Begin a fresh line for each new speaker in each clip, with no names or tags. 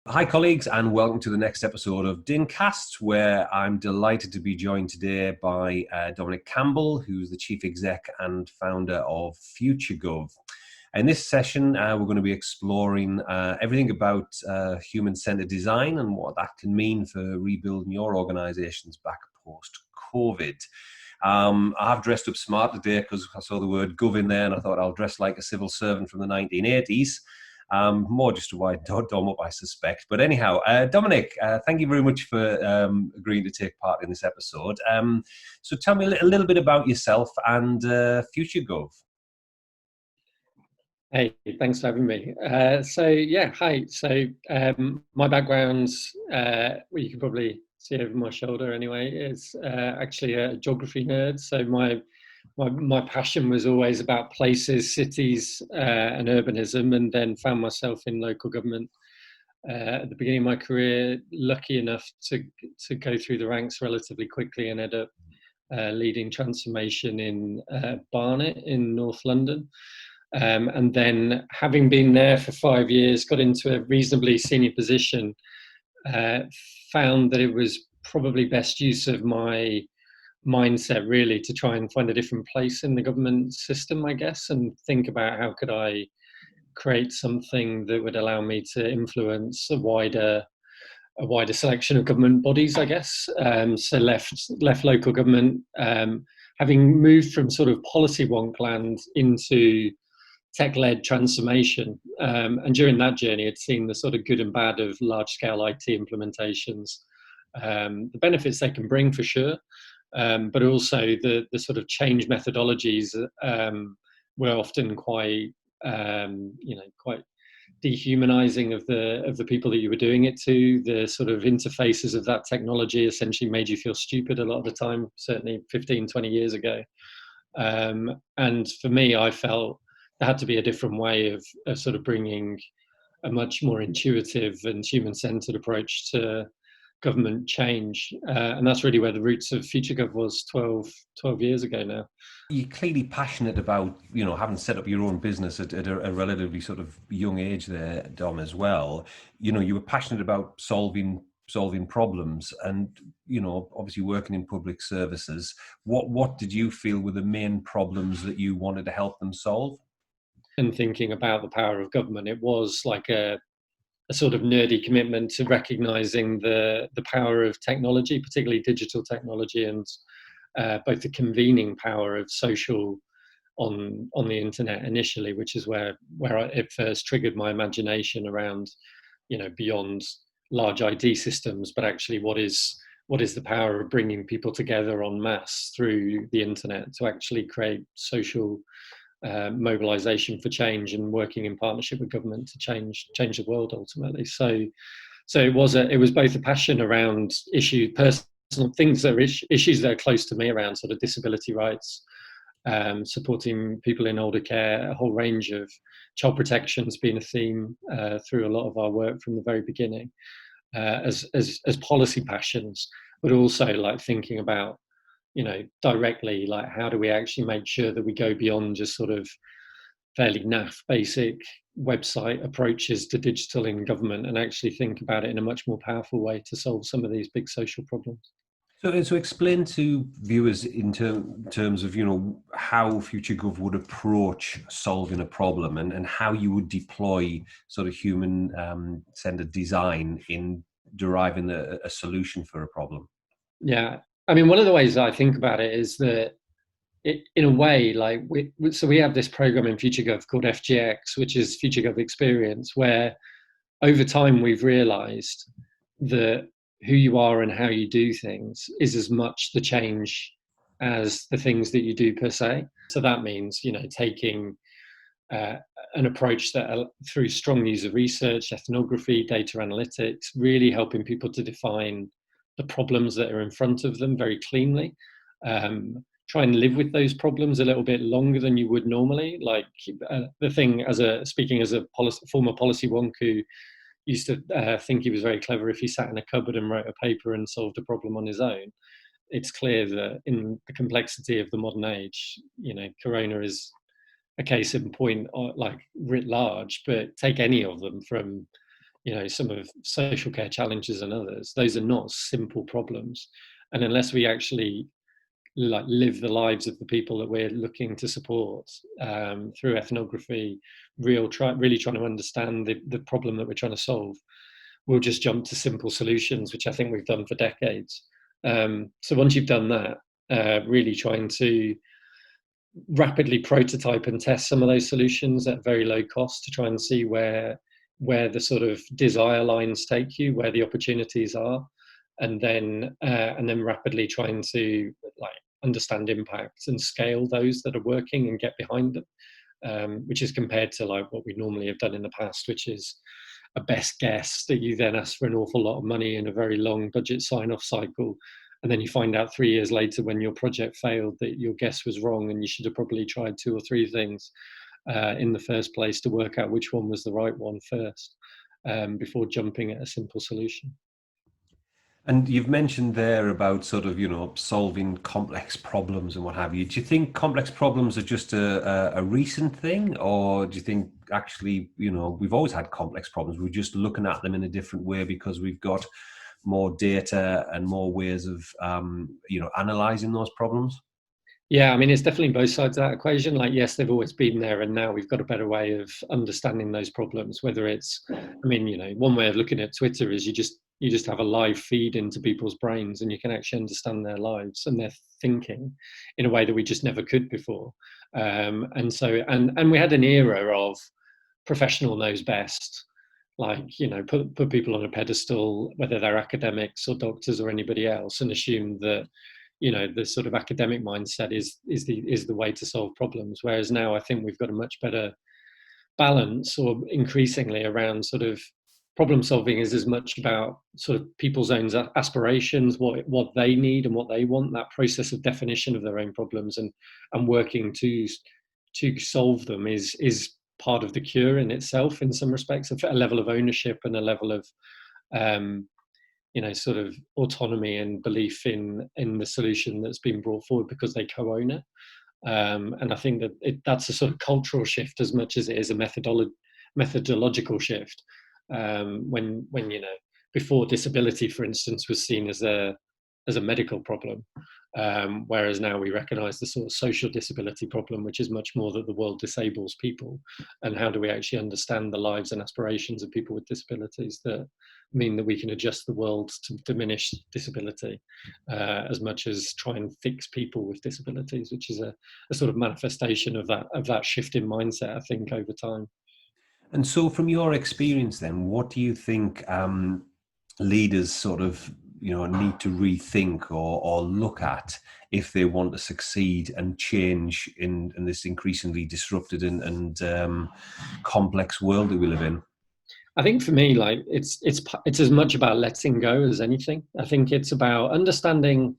Hi, colleagues, and welcome to the next episode of DINCast, where I'm delighted to be joined today by Dominic Campbell, who's the Chief Exec and founder of FutureGov. In this session, we're going to be exploring everything about human-centered design and what that can mean for rebuilding your organizations back post-COVID. I have dressed up smart today because I saw the word gov in there and I thought I'll dress like a civil servant from the 1980s. More just to wind Dom up, I suspect. But anyhow, Dominic, thank you very much for agreeing to take part in this episode. So tell me a little bit about yourself and FutureGov.
Hey, thanks for having me. Hi. So my background's, well, you can probably see over my shoulder anyway, is actually a geography nerd. So my passion was always about places, cities, and urbanism, and then found myself in local government at the beginning of my career. Lucky enough to go through the ranks relatively quickly and end up leading transformation in Barnet in North London. And then, having been there for 5 years, got into a reasonably senior position, found that it was probably best use of my mindset really to try and find a different place in the government system, I guess, and think about how could I create something that would allow me to influence a wider selection of government bodies, I guess. So left local government, having moved from sort of policy wonkland into tech-led transformation. And during that journey, I'd seen the sort of good and bad of large-scale IT implementations, the benefits they can bring for sure, but also the sort of change methodologies were often quite quite dehumanizing of the people that you were doing it to. The sort of interfaces of that technology essentially made you feel stupid a lot of the time, certainly 15, 20 years ago. And for me, I felt there had to be a different way of sort of bringing a much more intuitive and human-centered approach to government change. And that's really where the roots of FutureGov was 12 years ago now.
You're clearly passionate about, having set up your own business at a relatively sort of young age there, Dom, as well. You were passionate about solving problems and, obviously working in public services. What did you feel were the main problems that you wanted to help them solve?
And thinking about the power of government, it was like a sort of nerdy commitment to recognizing the power of technology, particularly digital technology, and both the convening power of social on the internet initially, which is where it first triggered my imagination around, beyond large ID systems, but actually what is the power of bringing people together en masse through the internet to actually create social mobilization for change and working in partnership with government to change the world ultimately. So it was both a passion around personal things that are issues that are close to me around sort of disability rights, supporting people in older care, a whole range of child protection has been a theme through a lot of our work from the very beginning, as policy passions, but also like thinking about, directly, like how do we actually make sure that we go beyond just sort of fairly naff basic website approaches to digital in government and actually think about it in a much more powerful way to solve some of these big social problems.
So explain to viewers in terms of, how FutureGov would approach solving a problem and how you would deploy sort of human-centered design in deriving a solution for a problem.
Yeah. I mean, one of the ways I think about it is that in a way, like we have this program in FutureGov called FGX, which is FutureGov Experience, where over time we've realized that who you are and how you do things is as much the change as the things that you do per se. So that means, taking an approach that through strong user research, ethnography, data analytics, really helping people to define the problems that are in front of them very cleanly. Try and live with those problems a little bit longer than you would normally. Like the thing, speaking as a former policy wonk who used to think he was very clever if he sat in a cupboard and wrote a paper and solved a problem on his own. It's clear that in the complexity of the modern age, Corona is a case in point, like writ large, but take any of them from some of social care challenges and others. Those are not simple problems, and unless we actually live the lives of the people that we're looking to support through ethnography, really trying to understand the problem that we're trying to solve, we'll just jump to simple solutions, which I think we've done for decades. So once you've done that, really trying to rapidly prototype and test some of those solutions at very low cost to try and see where the sort of desire lines take you, where the opportunities are, and then rapidly trying to understand impacts and scale those that are working and get behind them, which is compared to what we normally have done in the past, which is a best guess that you then ask for an awful lot of money in a very long budget sign-off cycle, and then you find out 3 years later when your project failed that your guess was wrong and you should have probably tried 2 or 3 things in the first place to work out which one was the right one first, before jumping at a simple solution.
And you've mentioned there about sort of, solving complex problems and what have you. Do you think complex problems are just a recent thing, or do you think actually, we've always had complex problems? We're just looking at them in a different way because we've got more data and more ways of, analyzing those problems?
Yeah, I mean, it's definitely both sides of that equation. Yes, they've always been there, and now we've got a better way of understanding those problems. Whether it's, one way of looking at Twitter is you just have a live feed into people's brains, and you can actually understand their lives and their thinking in a way that we just never could before. And we had an era of professional knows best. Put people on a pedestal, whether they're academics or doctors or anybody else, and assume that the sort of academic mindset is the way to solve problems. Whereas now I think we've got a much better balance, or increasingly, around sort of problem solving is as much about sort of people's own aspirations, what they need and what they want, that process of definition of their own problems, and working to solve them is part of the cure in itself, in some respects, a level of ownership and a level of sort of autonomy and belief in the solution that's been brought forward because they co-own it. And I think that that's a sort of cultural shift as much as it is a methodological shift. When before, disability, for instance, was seen as a medical problem, whereas now we recognise the sort of social disability problem, which is much more that the world disables people, and how do we actually understand the lives and aspirations of people with disabilities that mean that we can adjust the world to diminish disability, as much as try and fix people with disabilities, which is a sort of manifestation of that shift in mindset, I think, over time.
And so from your experience then, what do you think leaders sort of need to rethink or look at if they want to succeed and change in this increasingly disrupted and complex world that we live in?
I think for me, it's as much about letting go as anything. I think it's about understanding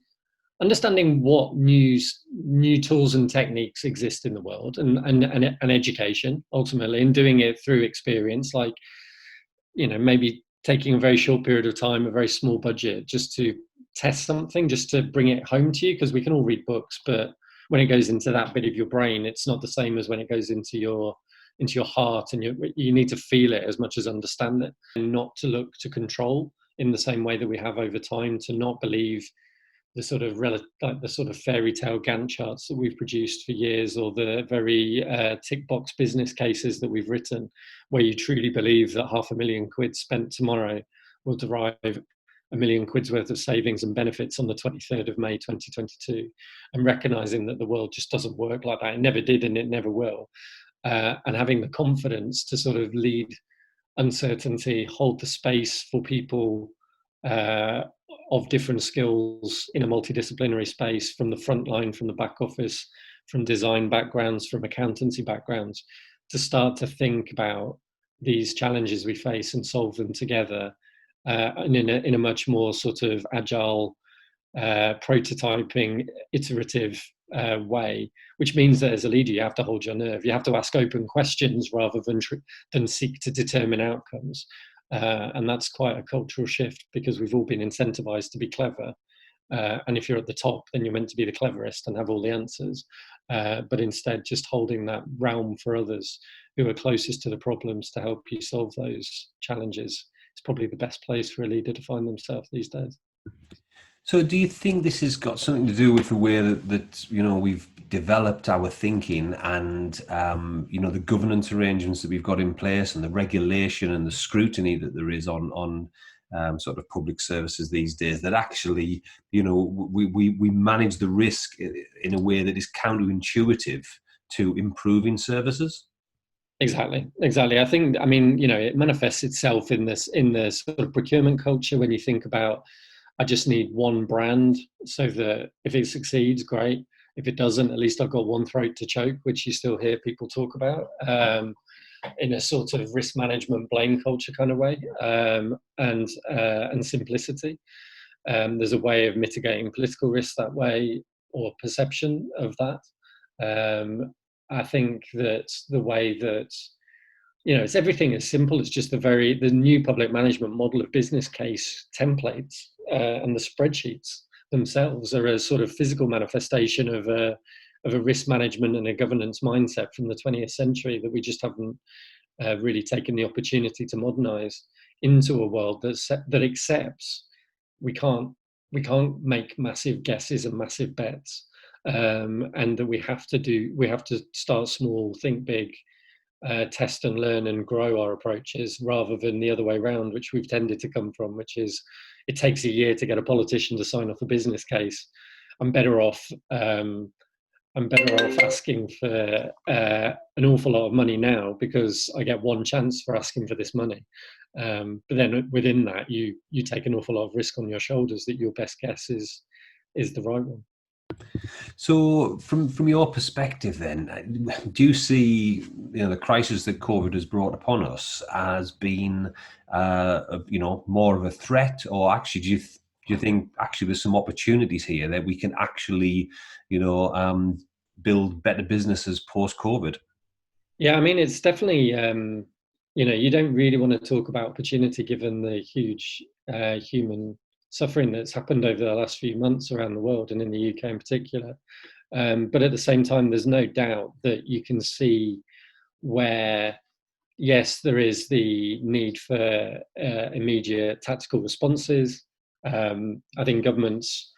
what new tools and techniques exist in the world, and education ultimately, and doing it through experience. Maybe taking a very short period of time, a very small budget, just to test something, just to bring it home to you, because we can all read books, but when it goes into that bit of your brain, it's not the same as when it goes into your heart, and you need to feel it as much as understand it, and not to look to control in the same way that we have over time, to not believe the sort of fairy tale Gantt charts that we've produced for years, or the very tick box business cases that we've written, where you truly believe that £500,000 spent tomorrow will derive £1 million worth of savings and benefits on the 23rd of May 2022, and recognizing that the world just doesn't work like that. It never did, and it never will. And having the confidence to sort of lead uncertainty, hold the space for people of different skills in a multidisciplinary space, from the front line, from the back office, from design backgrounds, from accountancy backgrounds, to start to think about these challenges we face and solve them together, and in a much more sort of agile, prototyping, iterative way, which means that as a leader, you have to hold your nerve. You have to ask open questions rather than seek to determine outcomes. And that's quite a cultural shift, because we've all been incentivized to be clever. And if you're at the top, then you're meant to be the cleverest and have all the answers. But instead, just holding that realm for others who are closest to the problems to help you solve those challenges it's probably the best place for a leader to find themselves these days.
So, do you think this has got something to do with the way that we've developed our thinking, and the governance arrangements that we've got in place, and the regulation and the scrutiny that there is on sort of public services these days? That actually, we manage the risk in a way that is counterintuitive to improving services.
Exactly. I think, I mean, it manifests itself in the sort of procurement culture when you think about, I just need one brand so that if it succeeds, great. If it doesn't, at least I've got one throat to choke, which you still hear people talk about in a sort of risk management blame culture kind of way, and simplicity. There's a way of mitigating political risk that way, or perception of that. I think that the way that, it's everything as simple as just the new public management model of business case templates, and the spreadsheets themselves are a sort of physical manifestation of a risk management and a governance mindset from the 20th century that we just haven't really taken the opportunity to modernize into a world that accepts we can't make massive guesses and massive bets, and that we have to start small, think big, test and learn and grow our approaches, rather than the other way around, which we've tended to come from, which is it takes a year to get a politician to sign off a business case. I'm better off asking for an awful lot of money now because I get one chance for asking for this money. But then within that, you take an awful lot of risk on your shoulders that your best guess is the right one.
So, from your perspective, then, do you see the crisis that COVID has brought upon us as being more of a threat, or actually do you think actually there's some opportunities here that we can actually build better businesses post COVID?
Yeah, I mean, it's definitely you don't really want to talk about opportunity given the huge human suffering that's happened over the last few months around the world and in the UK in particular. But at the same time, there's no doubt that you can see where, yes, there is the need for immediate tactical responses. I think government's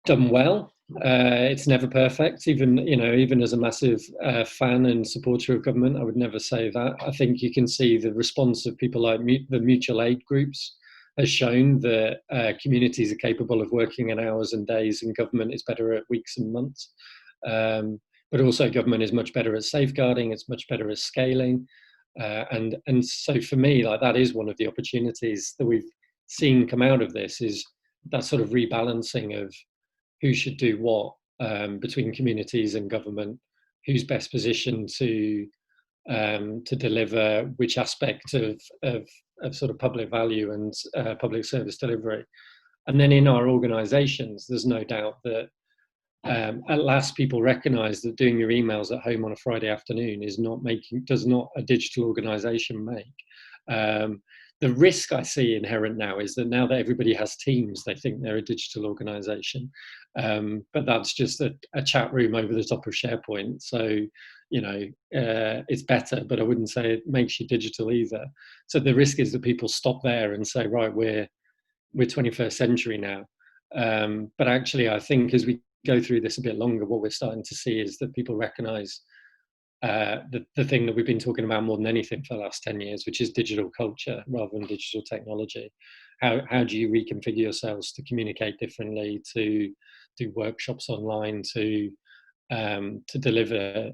done well. It's never perfect. Even as a massive fan and supporter of government, I would never say that. I think you can see the response of people like the mutual aid groups has shown that communities are capable of working in hours and days, and government is better at weeks and months. But also, government is much better at safeguarding. It's much better at scaling. And so for me, like, that is one of the opportunities that we've seen come out of this, is that sort of rebalancing of who should do what between communities and government, who's best positioned to deliver which aspect of sort of public value and public service delivery. And then in our organisations, there's no doubt that at last people recognise that doing your emails at home on a Friday afternoon does not a digital organisation make. The risk I see inherent now is that now that everybody has Teams, they think they're a digital organisation, but that's just a chat room over the top of SharePoint. So it's better, but I wouldn't say it makes you digital either. So the risk is that people stop there and say, right, we're 21st century now. But actually, I think as we go through this a bit longer, what we're starting to see is that people recognise the thing that we've been talking about more than anything for the last 10 years, which is digital culture rather than digital technology. How do you reconfigure yourselves to communicate differently, to do workshops online, to deliver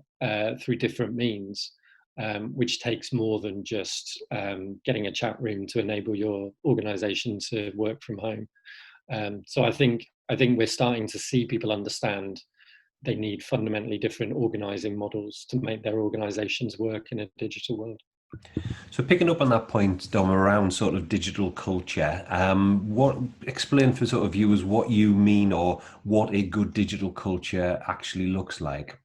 through different means, which takes more than just getting a chat room to enable your organisation to work from home. So I think we're starting to see people understand they need fundamentally different organising models to make their organisations work in a digital world.
So picking up on that point, Dom, around sort of digital culture, explain for sort of viewers what you mean, or what a good digital culture actually looks like.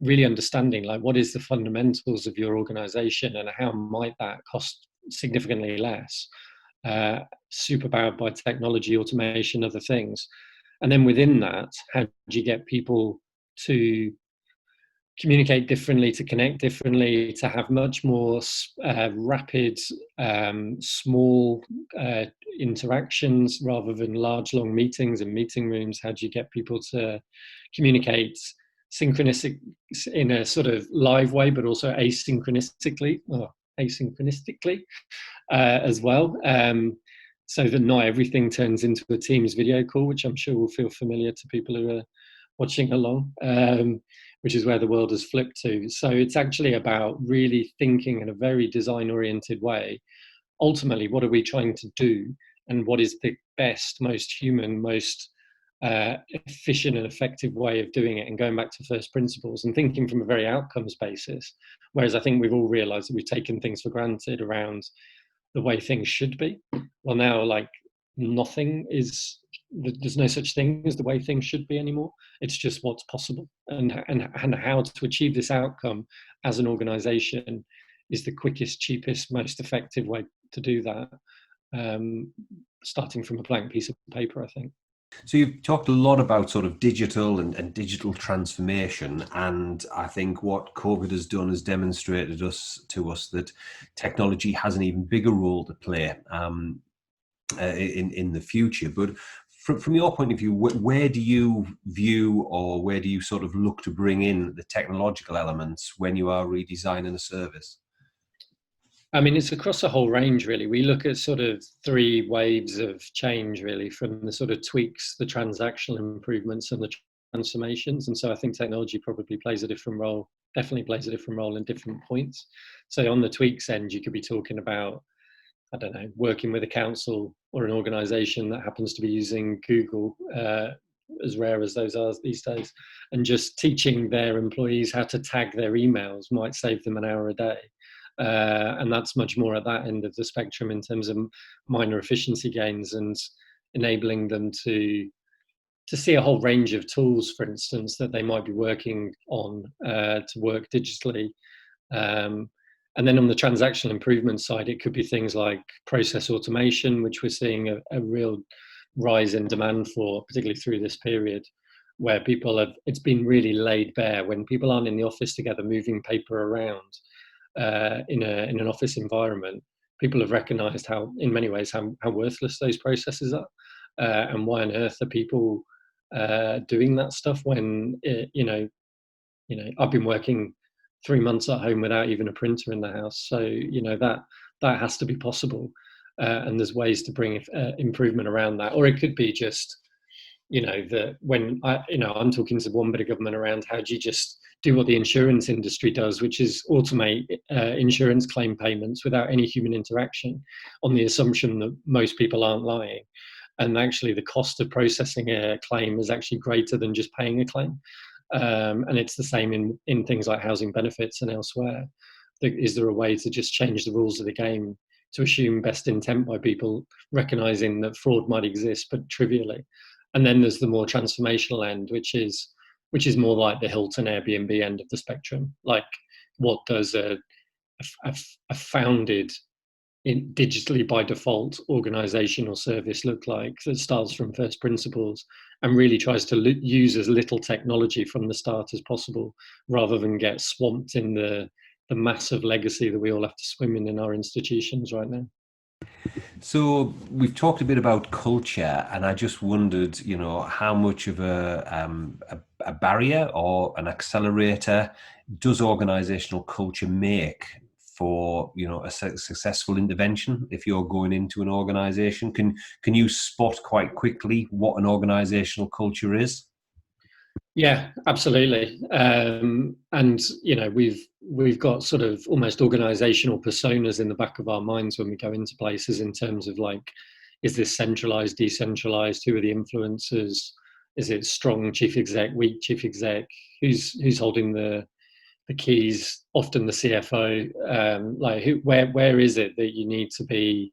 Really understanding, like, what is the fundamentals of your organisation and how might that cost significantly less, superpowered by technology, automation, other things. And then within that, how do you get people to communicate differently, to connect differently, to have much more rapid, small interactions rather than large, long meetings and meeting rooms. How do you get people to communicate synchronistic in a sort of live way, but also asynchronistically as well? So that not everything turns into a Teams video call, which I'm sure will feel familiar to people who are watching along, which is where the world has flipped to. So it's actually about really thinking in a very design-oriented way. Ultimately, what are we trying to do, and what is the best, most human, most efficient and effective way of doing it, and going back to first principles and thinking from a very outcomes basis. Whereas I think we've all realized that we've taken things for granted around the way things should be. Well, now, like, there's no such thing as the way things should be anymore. It's just what's possible, and how to achieve this outcome as an organization is the quickest, cheapest, most effective way to do that, starting from a blank piece of paper, I think.
So you've talked a lot about sort of digital and digital transformation, and I think what COVID has done is demonstrated to us that technology has an even bigger role to play in the future. But from your point of view, where do you view, or where do you sort of look to bring in the technological elements when you are redesigning a service?
I mean, it's across a whole range, really. We look at sort of three waves of change, really, from the sort of tweaks, the transactional improvements, and the transformations. And so I think technology probably plays a different role, definitely plays a different role in different points. So on the tweaks end, you could be talking about, I don't know, working with a council or an organization that happens to be using Google, as rare as those are these days, and just teaching their employees how to tag their emails might save them an hour a day. And that's much more at that end of the spectrum in terms of minor efficiency gains and enabling them to see a whole range of tools, for instance, that they might be working on to work digitally. And then on the transactional improvement side, it could be things like process automation, which we're seeing a real rise in demand for, particularly through this period, where it's been really laid bare when people aren't in the office together moving paper around in an office environment. People have recognized how, in many ways, how worthless those processes are, and why on earth are people doing that stuff when I've been working 3 months at home without even a printer in the house. So that has to be possible, and there's ways to bring improvement around that. Or it could be just that when I'm talking to one bit of government around how do you just do what the insurance industry does, which is automate insurance claim payments without any human interaction, on the assumption that most people aren't lying. And actually the cost of processing a claim is actually greater than just paying a claim. And it's the same in things like housing benefits and elsewhere. Is there a way to just change the rules of the game to assume best intent by people, recognizing that fraud might exist, but trivially? And then there's the more transformational end, which is more like the Hilton Airbnb end of the spectrum. Like, what does a founded in digitally by default organization or service look like that starts from first principles and really tries to use as little technology from the start as possible, rather than get swamped in the massive legacy that we all have to swim in our institutions right now?
So we've talked a bit about culture, and I just wondered, how much of a barrier or an accelerator does organisational culture make for a successful intervention? If you're going into an organisation, can you spot quite quickly what an organisational culture is?
Yeah, absolutely. And we've got sort of almost organizational personas in the back of our minds when we go into places, in terms of like, is this centralized, decentralized? Who are the influencers? Is it strong chief exec, weak chief exec? Who's holding the keys? Often the CFO. Where is it that you need to be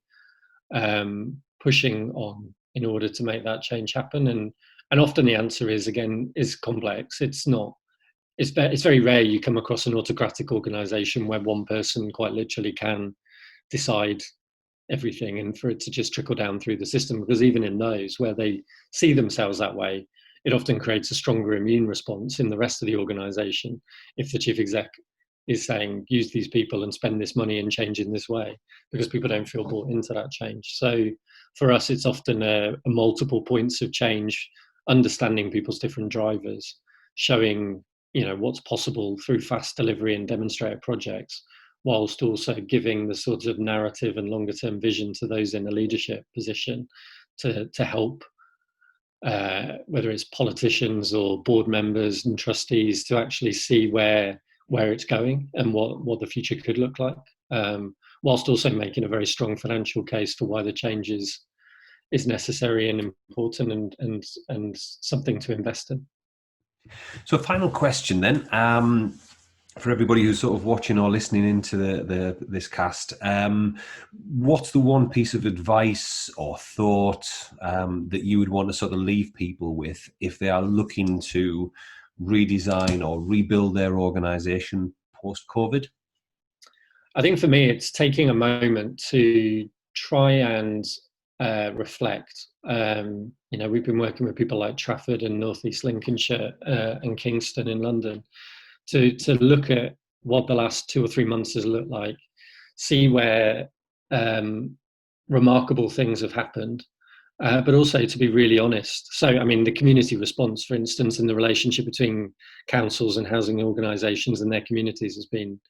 pushing on in order to make that change happen? And often the answer is complex. It's not. It's very rare you come across an autocratic organisation where one person quite literally can decide everything, and for it to just trickle down through the system. Because even in those where they see themselves that way, it often creates a stronger immune response in the rest of the organisation if the chief exec is saying, use these people and spend this money and change in this way, because people don't feel bought into that change. So for us, it's often a multiple points of change, understanding people's different drivers, showing what's possible through fast delivery and demonstrator projects, whilst also giving the sort of narrative and longer term vision to those in a leadership position to help, whether it's politicians or board members and trustees, to actually see where it's going and what the future could look like, whilst also making a very strong financial case for why the change is necessary and important and something to invest in.
So, final question then, for everybody who's sort of watching or listening into this cast, what's the one piece of advice or thought that you would want to sort of leave people with if they are looking to redesign or rebuild their organisation post-COVID?
I think for me, it's taking a moment to try and reflect. We've been working with people like Trafford and North East Lincolnshire and Kingston in London to look at what the last 2 or 3 months has looked like, see where remarkable things have happened, but also to be really honest. So, I mean, the community response, for instance, in the relationship between councils and housing organisations and their communities has been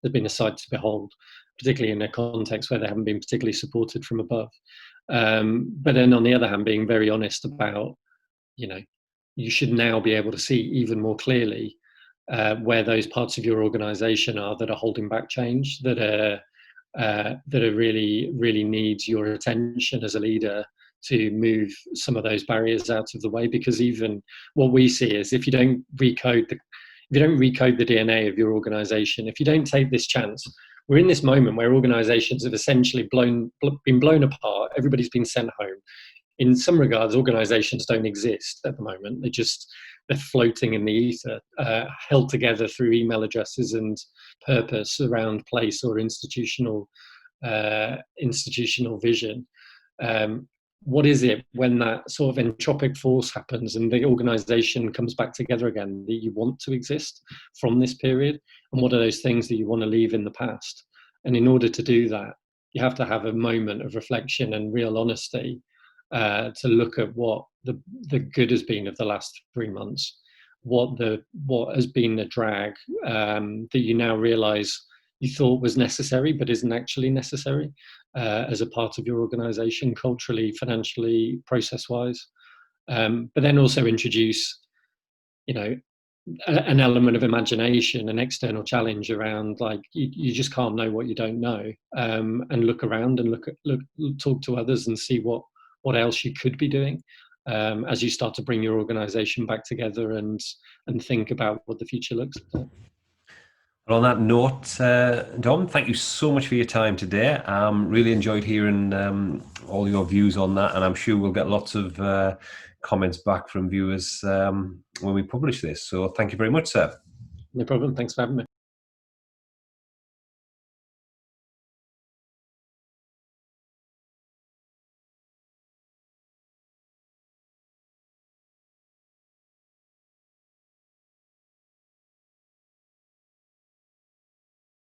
a sight to behold, particularly in a context where they haven't been particularly supported from above. But then on the other hand, being very honest about, you should now be able to see even more clearly where those parts of your organisation are that are holding back change, that are really, really needs your attention as a leader to move some of those barriers out of the way. Because even what we see is, if you don't recode the DNA of your organisation, if you don't take this chance, we're in this moment where organisations have essentially been blown apart. Everybody's been sent home. In some regards, organisations don't exist at the moment. They're floating in the ether, held together through email addresses and purpose around place or institutional vision. What is it when that sort of entropic force happens and the organisation comes back together again that you want to exist from this period? And what are those things that you want to leave in the past? And in order to do that, you have to have a moment of reflection and real honesty to look at what the good has been of the last 3 months, what has been the drag that you now realise you thought was necessary but isn't actually necessary as a part of your organisation, culturally, financially, process-wise. But then also introduce, an element of imagination, an external challenge around, like, you just can't know what you don't know, and look around and talk to others and see what else you could be doing as you start to bring your organisation back together and think about what the future looks like.
Well, on that note, Dom, thank you so much for your time today. Really enjoyed hearing all your views on that, and I'm sure we'll get lots of comments back from viewers when we publish this. So thank you very much, sir.
No problem. Thanks for having me.